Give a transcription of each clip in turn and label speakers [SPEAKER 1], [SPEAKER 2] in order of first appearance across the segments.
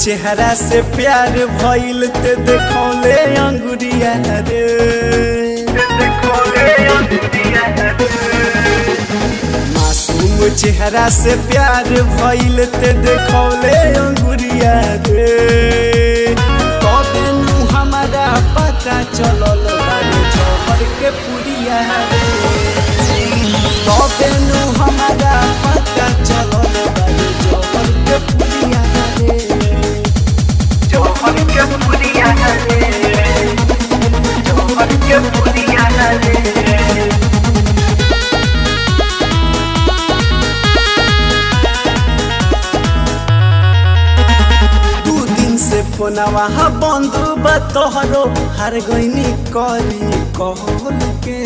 [SPEAKER 1] चेहरा से प्यार भइल ते देखौले अंगुरिया रे मासूम चेहरा से प्यार भइल ते देखौले अंगुरिया रे कबेनु हमारा पता चलल बारे जहर के पुरिया रे कबेनु हमारा पता चलल बारे जहर के पुरिया रे
[SPEAKER 2] जहर के पुरिया रे जहर के पुरिया रे
[SPEAKER 1] फोनवा बंद बा तोहरो हर गईनी करी कहल के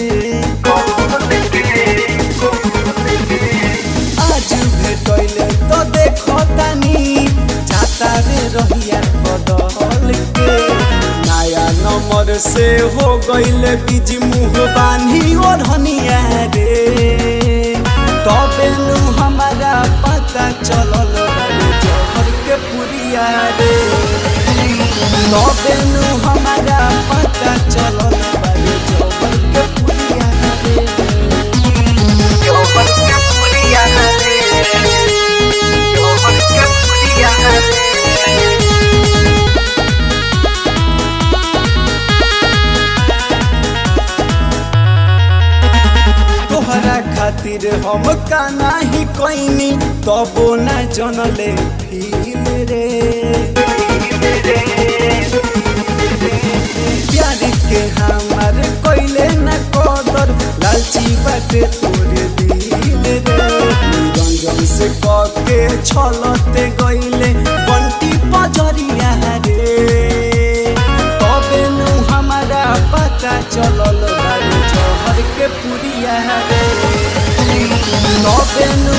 [SPEAKER 1] आज भेटैले तो देखो तानी जाता रे रहिया बदल के नया नंबर से हो गईले बीज मुँह बानी ओढ़निया रे तबे नु हमारा पता चलल जहर के पुरिया रे तबेनु हमारा पता चलल बारे जहर के पुरिया रे
[SPEAKER 2] जहर के पुरिया रे जहर के पुरिया रे
[SPEAKER 1] तोहरा खातिर हम का नाही कोइनी तबो ना जनले फील रे प्यार के हमार कोइले न कदर लालची बाटे तोरे दिल रे रंजन से कके छलते गइले बंटी पजरिया रे तबेनु हमारा पता चलल बारे जहर के पुरिया रे तबेनु